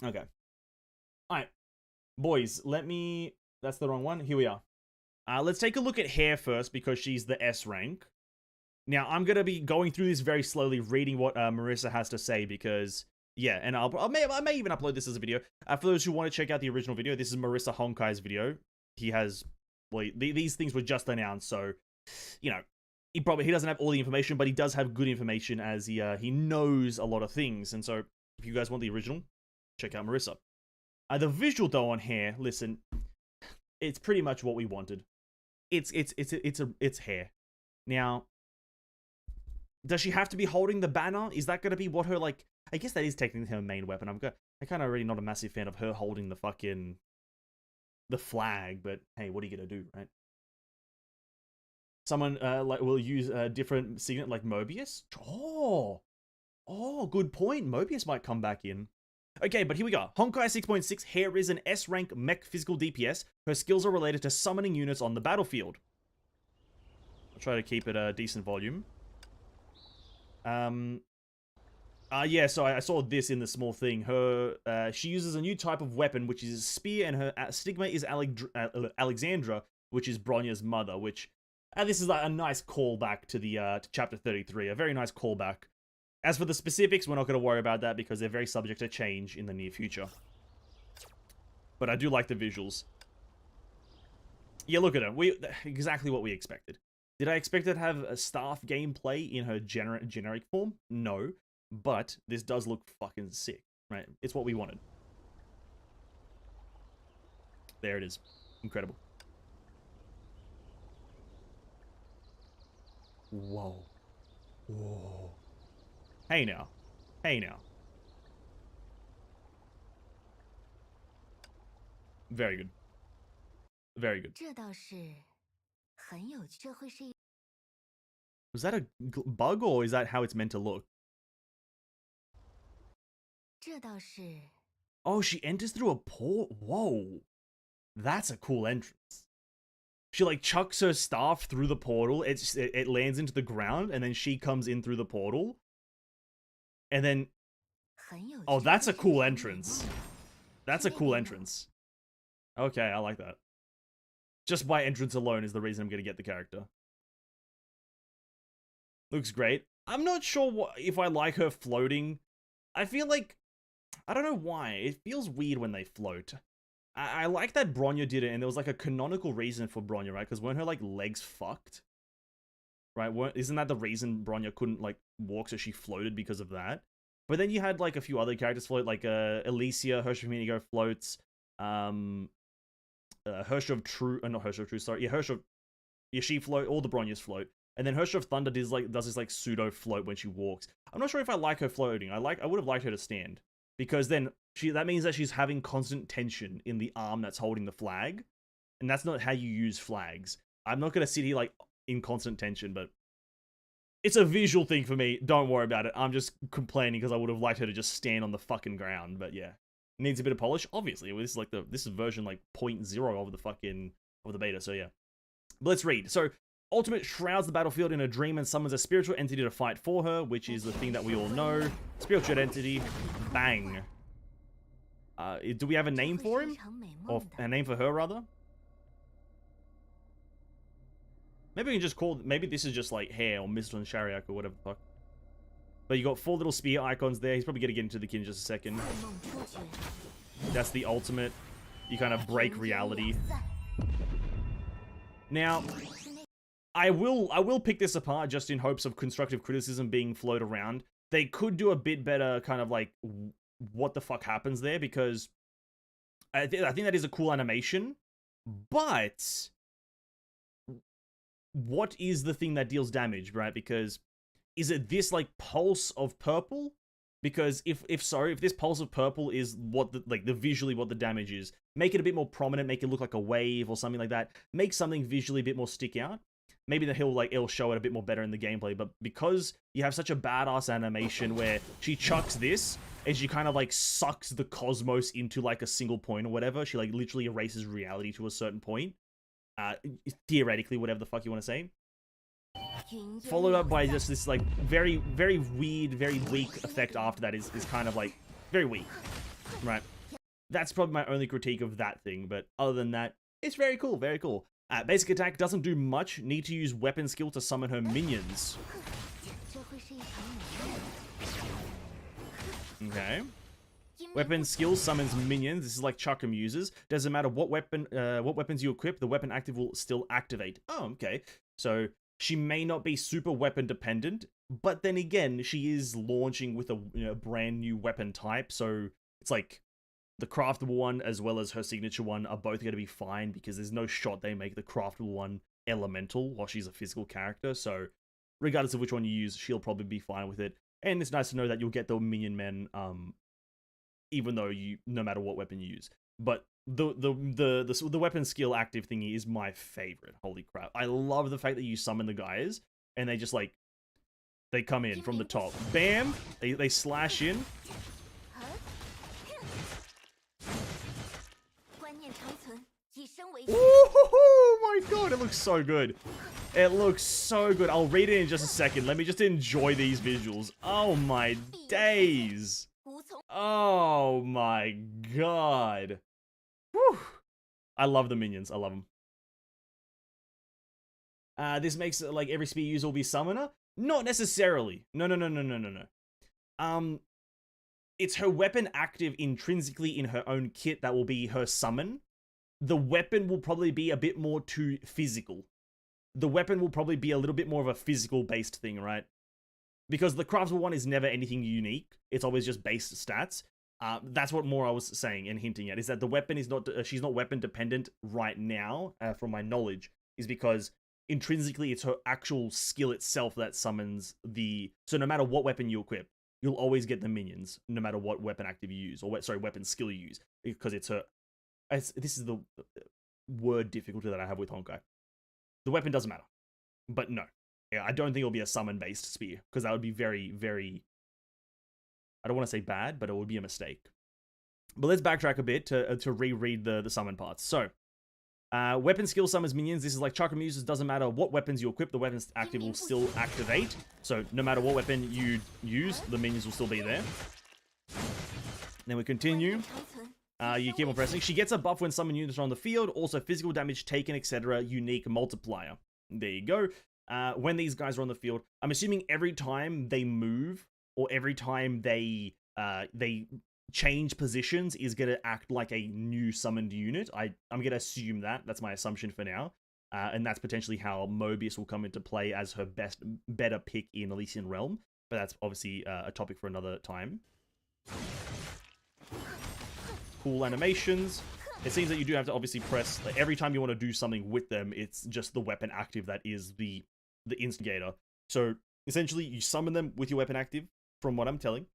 Okay. Alright. Boys, that's the wrong one. Here we are. Let's take a look at Hare first because she's the S rank. Now, I'm going to be going through this very slowly, reading what Marissa has to say because, yeah, and I may even upload this as a video. For those who want to check out the original video, this is Marissa Honkai's video. He has, well, these things were just announced, so, you know, he doesn't have all the information, but he does have good information as he knows a lot of things. And so, if you guys want the original, check out Marissa. The visual though on Hare, listen, it's pretty much what we wanted. It's Hare. Now, does she have to be holding the banner? Is that going to be what her, like, I guess that is technically her main weapon. I'm kind of already not a massive fan of her holding the flag, but hey, what are you going to do, right? Someone will use a different signet like Mobius. Oh, good point. Mobius might come back in. Okay, but here we go. Honkai 6.6, Hare is an S-rank mech physical DPS. Her skills are related to summoning units on the battlefield. I'll try to keep it a decent volume. Yeah, so I saw this in the small thing. She uses a new type of weapon, which is a spear, and her stigma is Alexandra, which is Bronya's mother, which... this is like a nice callback to the to chapter 33. A very nice callback. As for the specifics, we're not going to worry about that because they're very subject to change in the near future. But I do like the visuals. Yeah, look at her. Exactly what we expected. Did I expect her to have a staff gameplay in her generic form? No. But this does look fucking sick, right? It's what we wanted. There it is. Incredible. Whoa. Whoa. Hey now. Hey now. Very good. Very good. Was that a bug or is that how it's meant to look? Oh, she enters through a port? Whoa. That's a cool entrance. She like chucks her staff through the portal. It lands into the ground and then she comes in through the portal. And then... Oh, that's a cool entrance. That's a cool entrance. Okay, I like that. Just by entrance alone is the reason I'm going to get the character. Looks great. I'm not sure if I like her floating. I feel like... I don't know why. It feels weird when they float. I like that Bronya did it, and there was like a canonical reason for Bronya, right? Because weren't her like legs fucked? Right? Isn't that the reason Bronya couldn't like walk, so she floated because of that? But then you had like a few other characters float, like Alicia, Hersh of Minigo floats, Hersh of True, not Hersh of True, sorry, yeah, Hersh of, yeah, she float, all the Bronyas float, and then Hersh of Thunder does this like pseudo float when she walks. I'm not sure if I like her floating. I would have liked her to stand, because then that means that she's having constant tension in the arm that's holding the flag, and that's not how you use flags. I'm not gonna sit here like in constant tension, but it's a visual thing for me. Don't worry about it. I'm just complaining because I would have liked her to just stand on the fucking ground. But yeah, needs a bit of polish. Obviously, this is like this is version like 0.0 of the beta. So yeah, but let's read. So Ultimate shrouds the battlefield in a dream and summons a spiritual entity to fight for her, which is the thing that we all know. Spiritual entity, bang. Do we have a name for him, or a name for her rather? Maybe we can just call... Maybe this is just like Hare or Mr. and Shariak or whatever the fuck. But you got 4 little spear icons there. He's probably going to get into the kin in just a second. That's the ultimate. You kind of break reality. Now, I will pick this apart just in hopes of constructive criticism being floated around. They could do a bit better kind of like what the fuck happens there, because I think that is a cool animation. But... what is the thing that deals damage, right? Because is it this like pulse of purple? Because if this pulse of purple is what the visually what the damage is, make it a bit more prominent, make it look like a wave or something like that. Make something visually a bit more stick out. Maybe it'll show it a bit more better in the gameplay. But because you have such a badass animation where she chucks this and she kind of like sucks the cosmos into like a single point or whatever, she like literally erases reality to a certain point. Theoretically, whatever the fuck you want to say. Followed up by just this like very, very weird, very weak effect after that is kind of like very weak. right? That's probably my only critique of that thing, but other than that, it's very cool, very cool. Basic attack doesn't do much. Need to use weapon skill to summon her minions. Okay. Weapon skill summons minions. This is like Chakram uses. Doesn't matter what weapons you equip, the weapon active will still activate. Oh, okay. So she may not be super weapon dependent, but then again, she is launching with a brand new weapon type. So it's like the craftable one as well as her signature one are both going to be fine because there's no shot they make the craftable one elemental while she's a physical character. So regardless of which one you use, she'll probably be fine with it. And it's nice to know that you'll get the minion men, even though no matter what weapon you use. But the weapon skill active thingy is my favorite. Holy crap! I love the fact that you summon the guys and they just like they come in from the top. Bam! They slash in. Oh my god, it looks so good. It looks so good. I'll read it in just a second. Let me just enjoy these visuals. Oh my days. Oh my god. Whew. I love the minions. I love them. This makes it like every spear user will be summoner? Not necessarily. No. It's her weapon active intrinsically in her own kit that will be her summon. The weapon will probably be a bit more too physical. The weapon will probably be a little bit more of a physical based thing, right? Because the craftable one is never anything unique. It's always just base stats. That's what more I was saying and hinting at, is that the weapon is not, she's not weapon dependent right now, from my knowledge, is because intrinsically it's her actual skill itself that summons so no matter what weapon you equip, you'll always get the minions, no matter what weapon active you use, or weapon skill you use, because it's her. This is the word difficulty that I have with Honkai. The weapon doesn't matter. But no. Yeah, I don't think it'll be a summon-based spear, because that would be very, very... I don't want to say bad, but it would be a mistake. But let's backtrack a bit to reread the summon parts. So, weapon skill summons minions. This is like Chakram users. Doesn't matter what weapons you equip, the weapons active will still activate. So, no matter what weapon you use, the minions will still be there. Then we continue. You keep on pressing. She gets a buff when summon units are on the field. Also, physical damage taken, etc. Unique multiplier. There you go. When these guys are on the field, I'm assuming every time they move or every time they change positions is going to act like a new summoned unit. I'm going to assume that. That's my assumption for now. And that's potentially how Mobius will come into play as her better pick in Elysian Realm. But that's obviously a topic for another time. Cool animations. It seems that you do have to obviously press, like, every time you want to do something with them, it's just the weapon active that is the instigator. So essentially you summon them with your weapon active, from what I'm telling.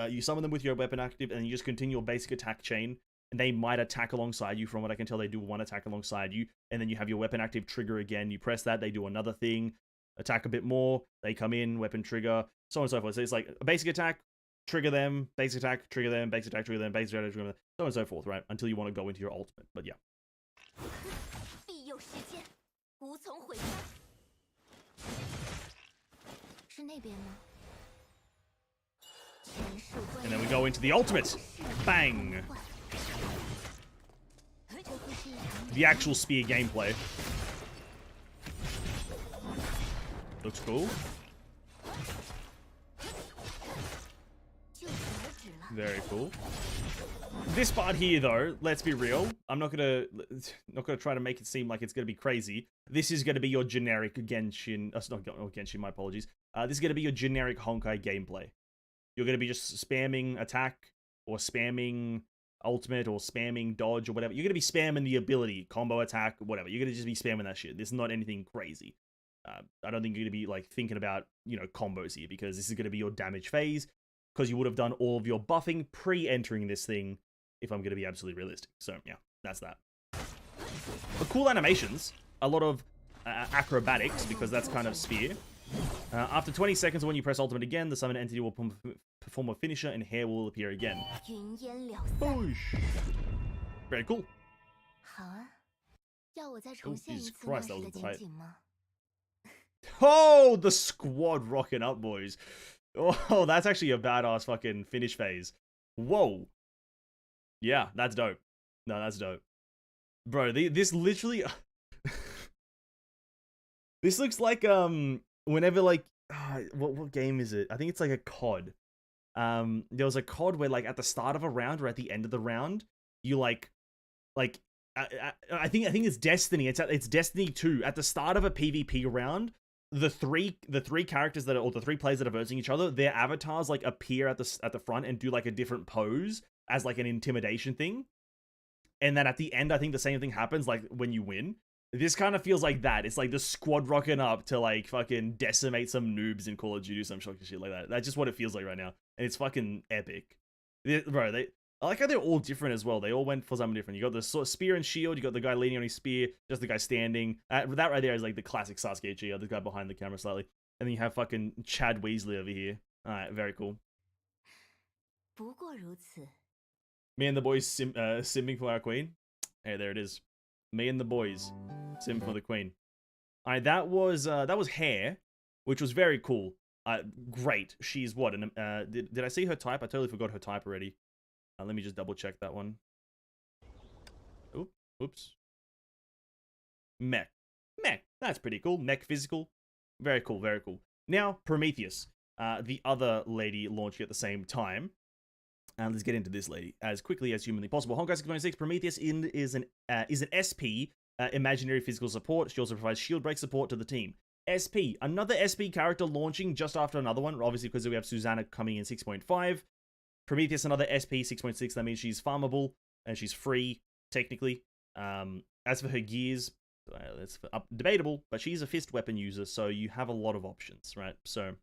You summon them with your weapon active and you just continue your basic attack chain, and they might attack alongside you. From what I can tell, they do one attack alongside you, and then you have your weapon active trigger again. You press that, they do another thing, attack a bit more, they come in, weapon trigger, so on and so forth. So it's like a basic attack, trigger them, basic attack, trigger them, basic attack, trigger them, basic attack, trigger them, so on and so forth, right? Until you want to go into your ultimate, but yeah. And then we go into the ultimate. Bang! The actual spear gameplay. Looks cool. Very cool. This part here, though, let's be real. I'm not gonna try to make it seem like it's gonna be crazy. This is gonna be your generic Genshin. Not Genshin. My apologies. This is gonna be your generic Honkai gameplay. You're gonna be just spamming attack or spamming ultimate or spamming dodge or whatever. You're gonna be spamming the ability, combo attack, whatever. You're gonna just be spamming that shit. This is not anything crazy. I don't think you're gonna be like thinking about combos here, because this is gonna be your damage phase. Because you would have done all of your buffing pre-entering this thing, if I'm going to be absolutely realistic. So, yeah, that's that. But cool animations. A lot of acrobatics, because that's kind of spear. After 20 seconds, when you press ultimate again, the summoned entity will perform a finisher, and Hare will appear again. Boosh. Very cool. Oh, Jesus Christ, that was tight. Oh, the squad rocking up, boys. Oh, that's actually a badass fucking finish phase. Whoa. Yeah, that's dope. No, that's dope. Bro, this literally... This looks like, whenever, like... what game is it? I think it's like a COD. There was a COD where, like, at the start of a round or at the end of the round, you, like... I think it's Destiny. It's Destiny 2. At the start of a PvP round, the three characters that are, or the three players that are versing each other, their avatars like appear at the front and do like a different pose as like an intimidation thing. And then at the end, I think the same thing happens like when you win. This kind of feels like that. It's like the squad rocking up to like fucking decimate some noobs in Call of Duty, some shit like that. That's just what it feels like right now, and it's fucking epic, bro. I like how they're all different as well. They all went for something different. You got the sort of spear and shield. You got the guy leaning on his spear. Just the guy standing. That right there is like the classic Sasuke Uchiha. The guy behind the camera slightly. And then you have fucking Chad Weasley over here. All right, very cool. Me and the boys simming for our queen. Hey, there it is. Me and the boys sim for the queen. All right, that was Hare, which was very cool. Great. She's what? Did I see her type? I totally forgot her type already. Let me just double check that one. Oops. Mech. That's pretty cool. Mech physical. Very cool, very cool. Now, Prometheus. The other lady launching at the same time. And let's get into this lady as quickly as humanly possible. Honkai 6.6 Prometheus is an SP, imaginary physical support. She also provides shield break support to the team. SP, another SP character launching just after another one, obviously because we have Susanna coming in 6.5. Prometheus, another SP 6.6. That means she's farmable and she's free, technically. As for her gears, it's debatable, but she's a fist weapon user, so you have a lot of options, right? So,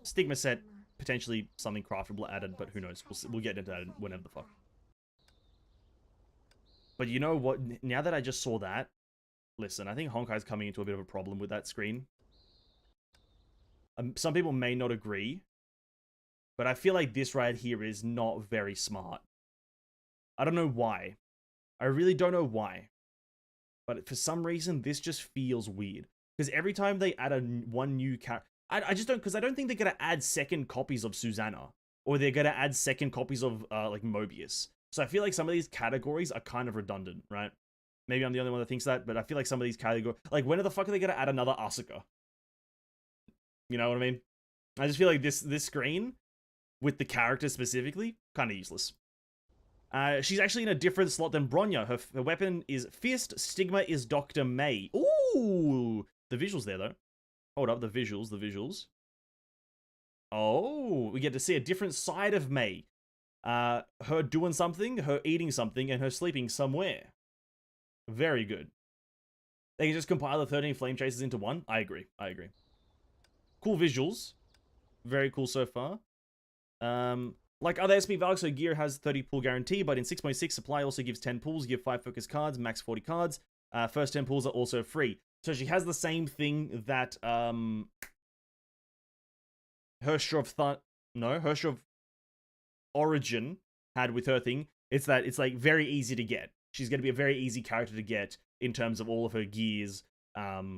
stigma set, potentially something craftable added, but who knows? We'll get into that whenever the fuck. But you know what? Now that I just saw that, listen, I think Honkai's coming into a bit of a problem with that screen. Some people may not agree, but I feel like this right here is not very smart. I don't know why. I really don't know why. But for some reason, this just feels weird. Because every time they add one new character... I just don't... Because I don't think they're going to add second copies of Susanna. Or they're going to add second copies of, like, Mobius. So I feel like some of these categories are kind of redundant, right? Maybe I'm the only one that thinks that, but I feel like some of these categories... Like, when the fuck are they going to add another Asuka? You know what I mean? I just feel like this screen, with the character specifically, kind of useless. She's actually in a different slot than Bronya. Her weapon is Fist. Stigma is Dr. Mei. Ooh! The visuals there, though. Hold up, the visuals. Oh, we get to see a different side of Mei. Her doing something, her eating something, and her sleeping somewhere. Very good. They can just compile the 13 flame chasers into one? I agree. Cool visuals. Very cool so far. Like other SP Valks, her gear has 30 pull guarantee, but in 6.6, supply also gives 10 pulls, give 5 focus cards, max 40 cards. First 10 pulls are also free. So she has the same thing that Herrscher of Origin had with her thing. It's that it's like very easy to get. She's going to be a very easy character to get in terms of all of her gears. Yeah,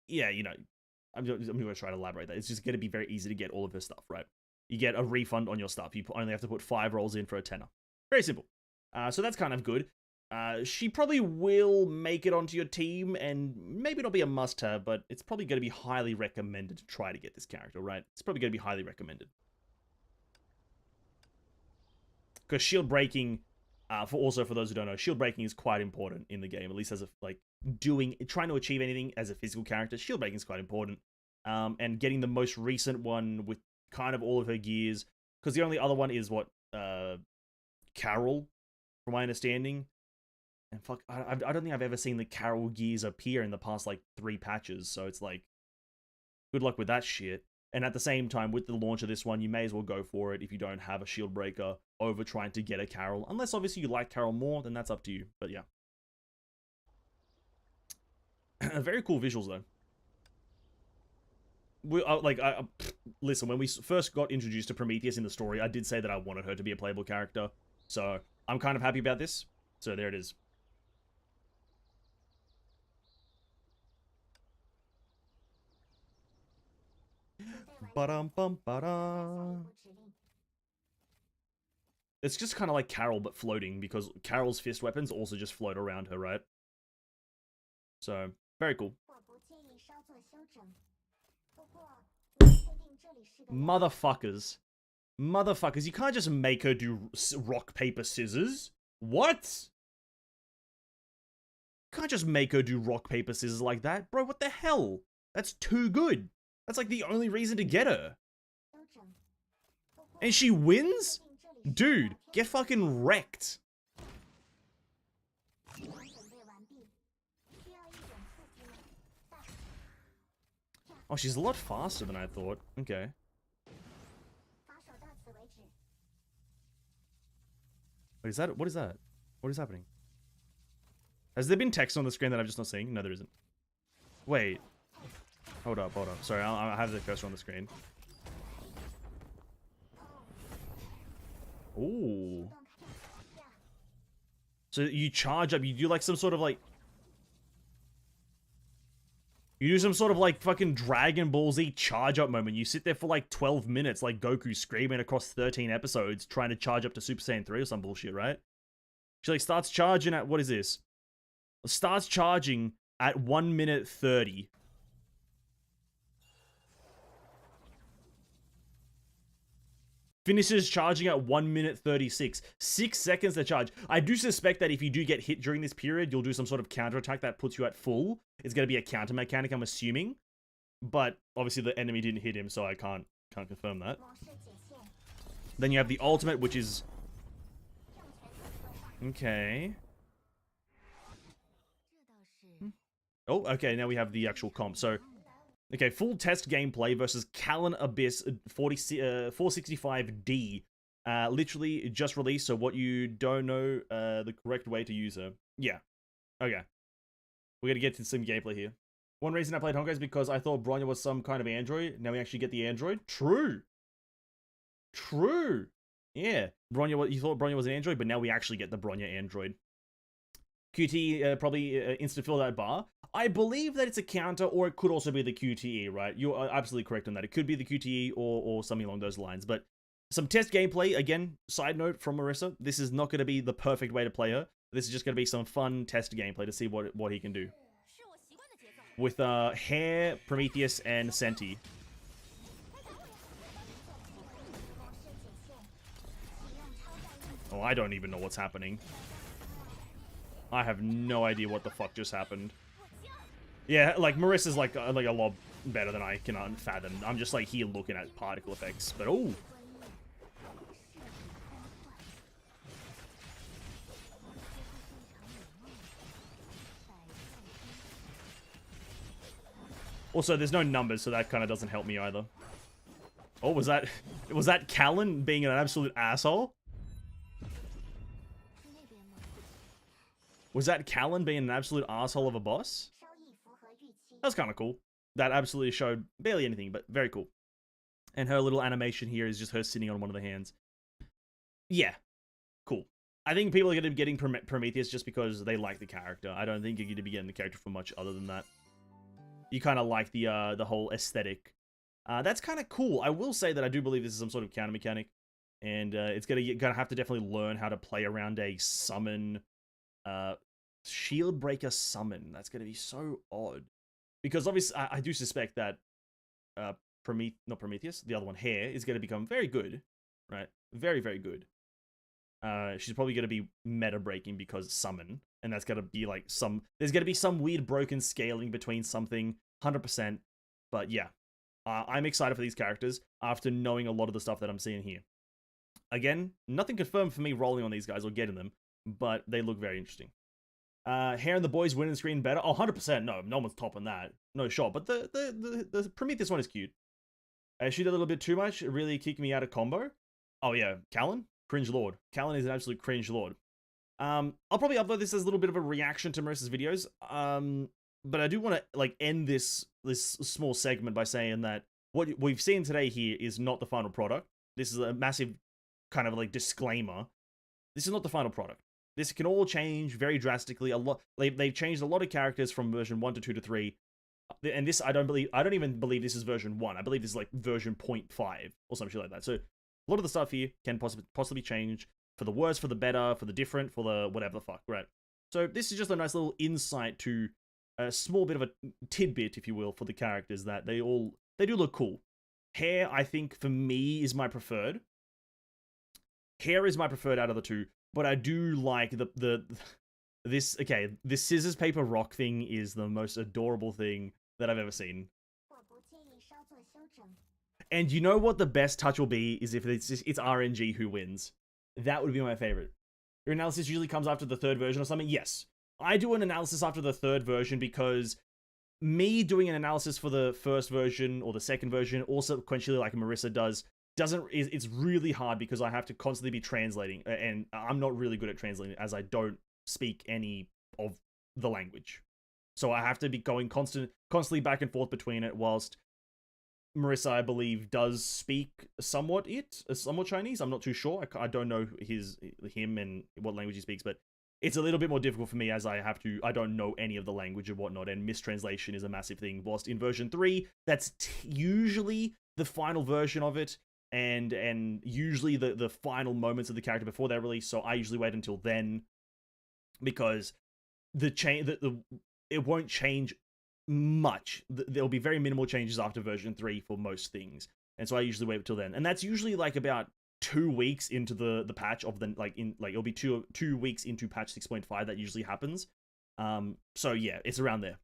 you know, I'm going to try to elaborate that. It's just going to be very easy to get all of her stuff, right? You get a refund on your stuff. You only have to put 5 rolls in for a tenner. Very simple. So that's kind of good. She probably will make it onto your team, and maybe not be a must-have, but it's probably going to be highly recommended to try to get this character, right? It's probably going to be highly recommended. Because shield breaking, for those who don't know, shield breaking is quite important in the game, at least as a, like, trying to achieve anything as a physical character. Shield breaking is quite important. And getting the most recent one with kind of all of her gears, because the only other one is what, Carol, from my understanding. And fuck, I don't think I've ever seen the Carol gears appear in the past, like, 3 patches, so it's like, good luck with that shit. And at the same time, with the launch of this one, you may as well go for it if you don't have a shield breaker over trying to get a Carol. Unless, obviously, you like Carol more, then that's up to you. But, yeah. Very cool visuals, though. Listen, when we first got introduced to Prometheus in the story, I did say that I wanted her to be a playable character. So, I'm kind of happy about this. So, there it is. Ba-dum-bum-ba-da. It's just kind of like Carol, but floating, because Carol's fist weapons also just float around her, right? So, very cool. Motherfuckers. Motherfuckers, you can't just make her do rock, paper, scissors. What? You can't just make her do rock, paper, scissors like that. Bro, what the hell? That's too good. That's like the only reason to get her. And she wins? Dude, get fucking wrecked. Oh, she's a lot faster than I thought. Okay. Wait, is that? What is that? What is happening? Has there been text on the screen that I'm just not seeing? No, there isn't. Wait. Hold up, hold up. Sorry, I have the cursor on the screen. Ooh. So you charge up, you do like some sort of like... You do some sort of like fucking Dragon Ball Z charge up moment. You sit there for like 12 minutes like Goku screaming across 13 episodes trying to charge up to Super Saiyan 3 or some bullshit, right? She like starts charging at, what is this? Starts charging at 1 minute 30. Finishes charging at 1 minute 36. 6 seconds to charge. I do suspect that if you do get hit during this period, you'll do some sort of counterattack that puts you at full. It's going to be a counter mechanic, I'm assuming. But obviously the enemy didn't hit him, so I can't confirm that. Then you have the ultimate, which is... Okay. Oh, okay, now we have the actual comp. So, okay, full test gameplay versus Callan Abyss 465D. Literally just released, so what you don't know the correct way to use her. Yeah. Okay. We're gonna get to some gameplay here. One reason I played Honkai is because I thought Bronya was some kind of android. Now we actually get the android. True. True. Yeah. Bronya, you thought Bronya was an android, but now we actually get the Bronya android. QT probably insta-fill that bar. I believe that it's a counter, or it could also be the QTE, right? You're absolutely correct on that. It could be the QTE or something along those lines. But some test gameplay, again, side note from Marissa, this is not going to be the perfect way to play her. This is just going to be some fun test gameplay to see what he can do. With Hare, Prometheus, and Senti. Oh, I don't even know what's happening. I have no idea what the fuck just happened. Yeah, like, Marissa's like a lot better than I can fathom. I'm just like here looking at particle effects, but oh. Also, there's no numbers, so that kind of doesn't help me either. Oh, was that Callan being an absolute asshole? Was that Callan being an absolute asshole of a boss? That was kind of cool. That absolutely showed barely anything, but very cool. And her little animation here is just her sitting on one of the hands. Yeah, cool. I think people are going to be getting Prometheus just because they like the character. I don't think you're going to be getting the character for much other than that. You kind of like the whole aesthetic. That's kind of cool. I will say that I do believe this is some sort of counter mechanic, and it's gonna have to definitely learn how to play around a summon, shield breaker summon. That's gonna be so odd, because obviously I do suspect that not Prometheus, the other one, Hare, is gonna become very good, right? Very, very good. She's probably gonna be meta breaking because summon. And that's gonna be like there's gonna be some weird broken scaling between something, 100%. But yeah, I'm excited for these characters after knowing a lot of the stuff that I'm seeing here. Again, nothing confirmed for me rolling on these guys or getting them, but they look very interesting. Hare and the boys winning screen better. Oh, 100%. No one's topping that. No shot. But the Prometheus one is cute. She did a little bit too much. It really kicked me out of combo. Oh yeah, Callan, cringe lord. Callan is an absolute cringe lord. I'll probably upload this as a little bit of a reaction to Marissa's videos. But I do want to like end this small segment by saying that what we've seen today here is not the final product. This is a massive kind of like disclaimer. This is not the final product. This can all change very drastically. They've changed a lot of characters from version 1 to 2 to 3. and this I don't even believe this is version 1. I believe this is like version 0.5 or something like that. So a lot of the stuff here can possibly change for the worse, for the better, for the different, for the whatever the fuck, right? So this is just a nice little insight to a small bit of a tidbit, if you will, for the characters, that they do look cool. Hare, I think, for me, is my preferred. Hare is my preferred out of the two, but I do like this scissors paper rock thing is the most adorable thing that I've ever seen. And you know what the best touch will be is if it's RNG who wins. That would be my favorite. Your analysis usually comes after the third version or something. Yes, I do an analysis after the third version because me doing an analysis for the first version or the second version, or sequentially like Marissa does, it's really hard because I have to constantly be translating, and I'm not really good at translating as I don't speak any of the language. So I have to be going constantly back and forth between it, whilst Marissa, I believe, does speak somewhat Chinese. I'm not too sure. I don't know him and what language he speaks, but it's a little bit more difficult for me as I don't know any of the language and whatnot, and mistranslation is a massive thing. Whilst in version 3, that's usually the final version of it, and usually the final moments of the character before they're released, so I usually wait until then, because it won't change much. There'll be very minimal changes after version 3 for most things, and so I usually wait until then, and that's usually like about 2 weeks into the patch of the it'll be two weeks into patch 6.5 that usually happens. So yeah, it's around there.